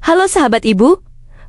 Halo sahabat ibu,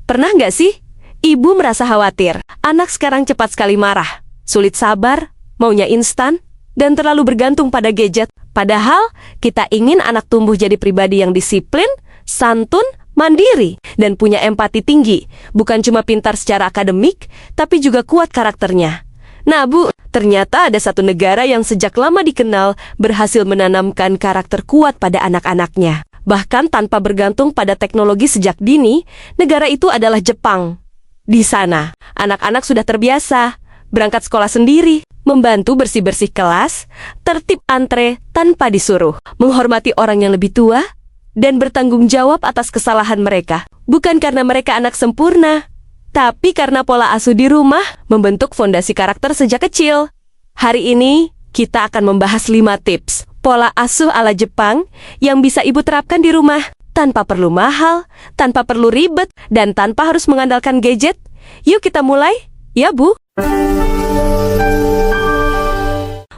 pernah nggak sih ibu merasa khawatir anak sekarang cepat sekali marah, sulit sabar, maunya instan, dan terlalu bergantung pada gadget? Padahal kita ingin anak tumbuh jadi pribadi yang disiplin, santun, mandiri, dan punya empati tinggi. Bukan cuma pintar secara akademik, tapi juga kuat karakternya. Nah Bu, ternyata ada satu negara yang sejak lama dikenal berhasil menanamkan karakter kuat pada anak-anaknya. Bahkan tanpa bergantung pada teknologi sejak dini, negara itu adalah Jepang. Di sana, anak-anak sudah terbiasa berangkat sekolah sendiri, membantu bersih-bersih kelas, tertib antre tanpa disuruh, menghormati orang yang lebih tua, dan bertanggung jawab atas kesalahan mereka. Bukan karena mereka anak sempurna, tapi karena pola asuh di rumah membentuk fondasi karakter sejak kecil. Hari ini, kita akan membahas 5 tips pola asuh ala Jepang yang bisa ibu terapkan di rumah tanpa perlu mahal, tanpa perlu ribet, dan tanpa harus mengandalkan gadget. Yuk kita mulai, ya Bu.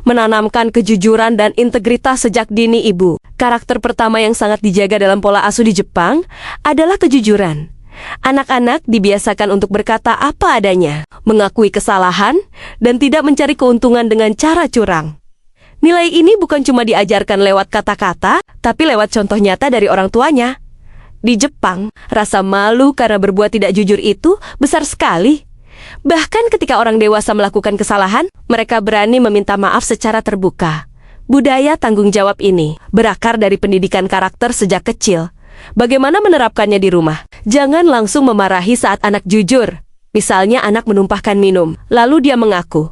Menanamkan kejujuran dan integritas sejak dini ibu. Karakter pertama yang sangat dijaga dalam pola asuh di Jepang adalah kejujuran. Anak-anak dibiasakan untuk berkata apa adanya, mengakui kesalahan, dan tidak mencari keuntungan dengan cara curang. Nilai ini bukan cuma diajarkan lewat kata-kata, tapi lewat contoh nyata dari orang tuanya. Di Jepang, rasa malu karena berbuat tidak jujur itu besar sekali. Bahkan ketika orang dewasa melakukan kesalahan, mereka berani meminta maaf secara terbuka. Budaya tanggung jawab ini berakar dari pendidikan karakter sejak kecil. Bagaimana menerapkannya di rumah? Jangan langsung memarahi saat anak jujur. Misalnya anak menumpahkan minum, lalu dia mengaku.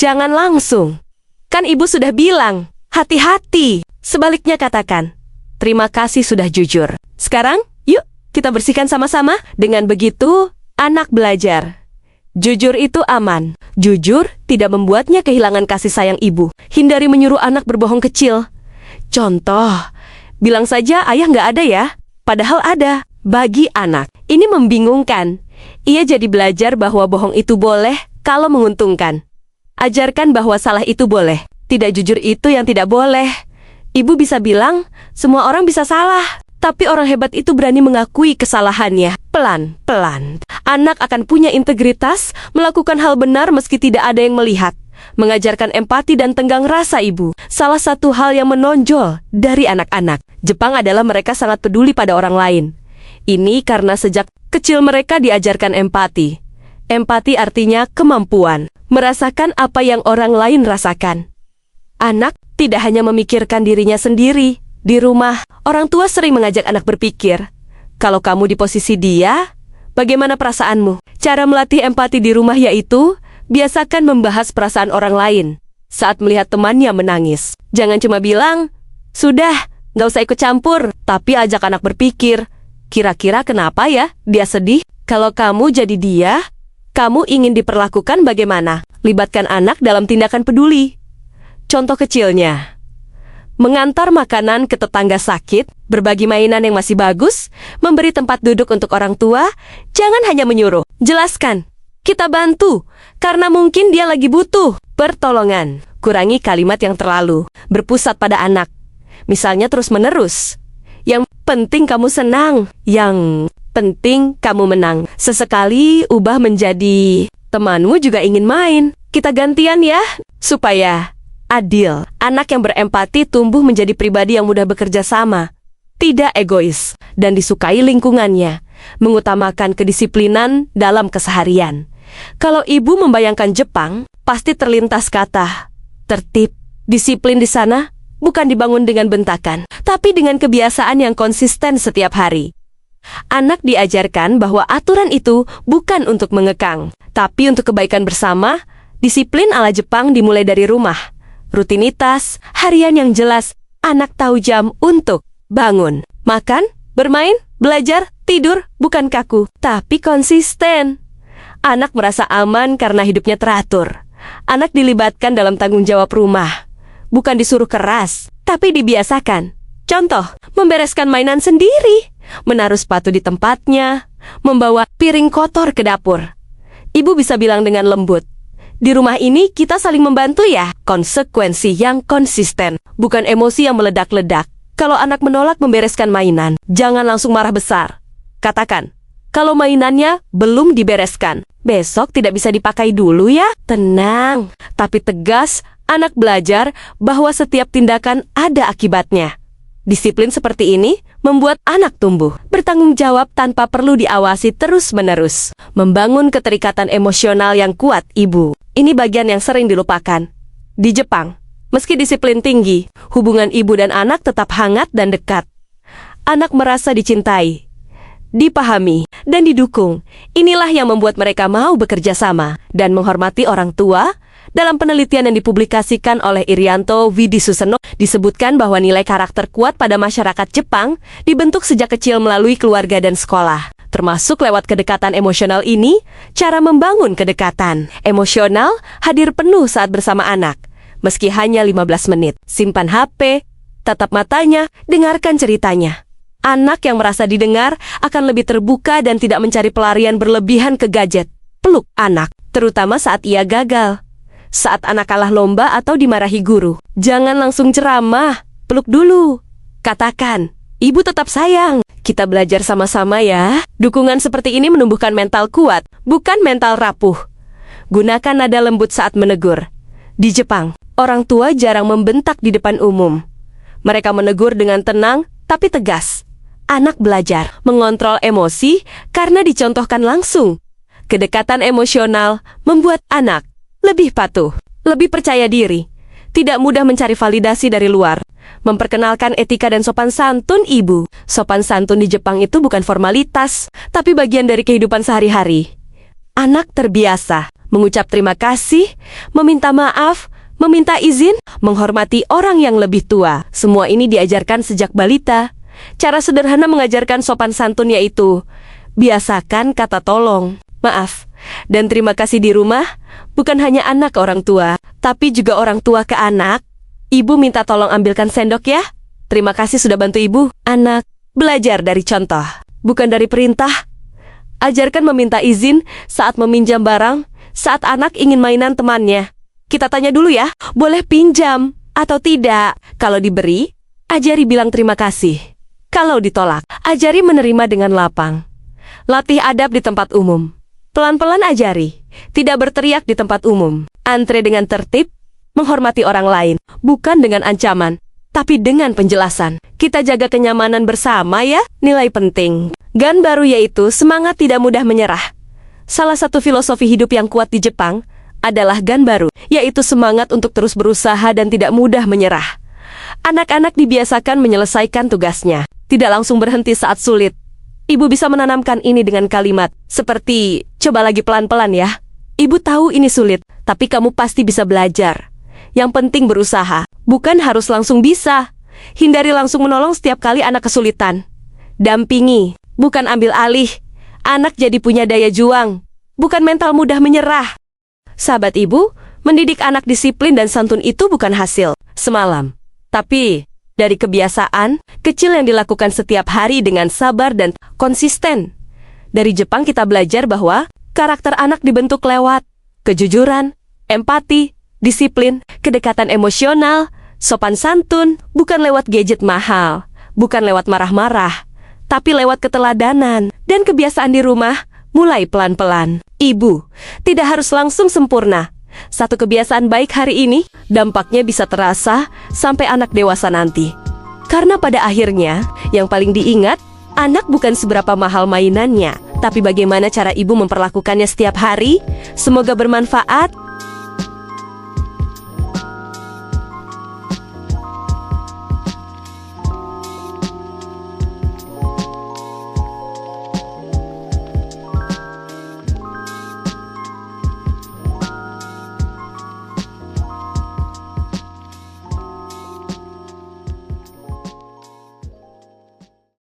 Jangan langsung. Kan ibu sudah bilang, hati-hati. Sebaliknya katakan, terima kasih sudah jujur. Sekarang, yuk kita bersihkan sama-sama. Dengan begitu, anak belajar. Jujur itu aman. Jujur tidak membuatnya kehilangan kasih sayang ibu. Hindari menyuruh anak berbohong kecil. Contoh, bilang saja ayah nggak ada ya, padahal ada. Bagi anak, ini membingungkan. Ia jadi belajar bahwa bohong itu boleh kalau menguntungkan. Ajarkan bahwa salah itu boleh, tidak jujur itu yang tidak boleh. Ibu bisa bilang, semua orang bisa salah, tapi orang hebat itu berani mengakui kesalahannya. Pelan-pelan, anak akan punya integritas, melakukan hal benar meski tidak ada yang melihat. Mengajarkan empati dan tenggang rasa ibu, salah satu hal yang menonjol dari anak-anak Jepang adalah mereka sangat peduli pada orang lain. Ini karena sejak kecil mereka diajarkan empati. Empati artinya kemampuan merasakan apa yang orang lain rasakan. Anak tidak hanya memikirkan dirinya sendiri. Di rumah, orang tua sering mengajak anak berpikir, kalau kamu di posisi dia, bagaimana perasaanmu? Cara melatih empati di rumah yaitu, biasakan membahas perasaan orang lain. Saat melihat temannya menangis, jangan cuma bilang, sudah, nggak usah ikut campur, tapi ajak anak berpikir, kira-kira kenapa ya dia sedih? Kalau kamu jadi dia, kamu ingin diperlakukan bagaimana? Libatkan anak dalam tindakan peduli. Contoh kecilnya, mengantar makanan ke tetangga sakit, berbagi mainan yang masih bagus, memberi tempat duduk untuk orang tua, jangan hanya menyuruh. Jelaskan, kita bantu, karena mungkin dia lagi butuh pertolongan. Kurangi kalimat yang terlalu berpusat pada anak. Misalnya terus-menerus, yang penting kamu senang, yang penting kamu menang. Sesekali ubah menjadi, temanmu juga ingin main, kita gantian ya, supaya adil. Anak yang berempati tumbuh menjadi pribadi yang mudah bekerja sama, tidak egois, dan disukai lingkungannya, mengutamakan kedisiplinan dalam keseharian. Kalau ibu membayangkan Jepang, pasti terlintas kata tertib, disiplin di sana bukan dibangun dengan bentakan, tapi dengan kebiasaan yang konsisten setiap hari. Anak diajarkan bahwa aturan itu bukan untuk mengekang, tapi untuk kebaikan bersama. Disiplin ala Jepang dimulai dari rumah. Rutinitas, harian yang jelas, anak tahu jam untuk bangun, makan, bermain, belajar, tidur, bukan kaku, tapi konsisten. Anak merasa aman karena hidupnya teratur. Anak dilibatkan dalam tanggung jawab rumah, bukan disuruh keras, tapi dibiasakan. Contoh, membereskan mainan sendiri, menaruh sepatu di tempatnya, membawa piring kotor ke dapur. Ibu bisa bilang dengan lembut, di rumah ini kita saling membantu ya. Konsekuensi yang konsisten, bukan emosi yang meledak-ledak. Kalau anak menolak membereskan mainan, jangan langsung marah besar. Katakan, kalau mainannya belum dibereskan, besok tidak bisa dipakai dulu ya. Tenang, tapi tegas, anak belajar bahwa setiap tindakan ada akibatnya. Disiplin seperti ini membuat anak tumbuh bertanggung jawab tanpa perlu diawasi terus-menerus. Membangun keterikatan emosional yang kuat, Ibu. Ini bagian yang sering dilupakan. Di Jepang, meski disiplin tinggi, hubungan ibu dan anak tetap hangat dan dekat. Anak merasa dicintai, dipahami, dan didukung. Inilah yang membuat mereka mau bekerja sama dan menghormati orang tua. Dalam penelitian yang dipublikasikan oleh Irianto Widisusono, disebutkan bahwa nilai karakter kuat pada masyarakat Jepang dibentuk sejak kecil melalui keluarga dan sekolah. Termasuk lewat kedekatan emosional ini, cara membangun kedekatan emosional hadir penuh saat bersama anak. Meski hanya 15 menit, simpan HP, tatap matanya, dengarkan ceritanya. Anak yang merasa didengar akan lebih terbuka dan tidak mencari pelarian berlebihan ke gadget. Peluk anak, terutama saat ia gagal. Saat anak kalah lomba atau dimarahi guru, jangan langsung ceramah, peluk dulu. Katakan, ibu tetap sayang, kita belajar sama-sama ya. Dukungan seperti ini menumbuhkan mental kuat, bukan mental rapuh. Gunakan nada lembut saat menegur. Di Jepang, orang tua jarang membentak di depan umum. Mereka menegur dengan tenang, tapi tegas. Anak belajar mengontrol emosi karena dicontohkan langsung. Kedekatan emosional membuat anak lebih patuh, lebih percaya diri, tidak mudah mencari validasi dari luar. Memperkenalkan etika dan sopan santun, Ibu. Sopan santun di Jepang itu bukan formalitas, tapi bagian dari kehidupan sehari-hari. Anak terbiasa mengucap terima kasih, meminta maaf, meminta izin, menghormati orang yang lebih tua. Semua ini diajarkan sejak balita. Cara sederhana mengajarkan sopan santun yaitu biasakan kata tolong, maaf, dan terima kasih di rumah. Bukan hanya anak ke orang tua, tapi juga orang tua ke anak. Ibu minta tolong ambilkan sendok ya. Terima kasih sudah bantu ibu. Anak, belajar dari contoh, bukan dari perintah. Ajarkan meminta izin saat meminjam barang, saat anak ingin mainan temannya. Kita tanya dulu ya, boleh pinjam atau tidak? Kalau diberi, ajari bilang terima kasih. Kalau ditolak, ajari menerima dengan lapang. Latih adab di tempat umum. Pelan-pelan ajari, tidak berteriak di tempat umum. Antre dengan tertib, menghormati orang lain, bukan dengan ancaman, tapi dengan penjelasan. Kita jaga kenyamanan bersama ya, nilai penting. Ganbaru yaitu semangat tidak mudah menyerah. Salah satu filosofi hidup yang kuat di Jepang adalah ganbaru, yaitu semangat untuk terus berusaha dan tidak mudah menyerah. Anak-anak dibiasakan menyelesaikan tugasnya, tidak langsung berhenti saat sulit. Ibu bisa menanamkan ini dengan kalimat seperti, coba lagi pelan-pelan ya. Ibu tahu ini sulit, tapi kamu pasti bisa belajar. Yang penting berusaha, bukan harus langsung bisa. Hindari langsung menolong setiap kali anak kesulitan. Dampingi, bukan ambil alih. Anak jadi punya daya juang, bukan mental mudah menyerah. Sahabat ibu, mendidik anak disiplin dan santun itu bukan hasil semalam, tapi dari kebiasaan kecil yang dilakukan setiap hari dengan sabar dan konsisten. Dari Jepang kita belajar bahwa karakter anak dibentuk lewat kejujuran, empati, disiplin, kedekatan emosional, sopan santun, bukan lewat gadget mahal, bukan lewat marah-marah, tapi lewat keteladanan dan kebiasaan di rumah, mulai pelan-pelan. Ibu, tidak harus langsung sempurna. Satu kebiasaan baik hari ini, dampaknya bisa terasa sampai anak dewasa nanti. Karena pada akhirnya, yang paling diingat, anak bukan seberapa mahal mainannya, tapi bagaimana cara ibu memperlakukannya setiap hari. Semoga bermanfaat.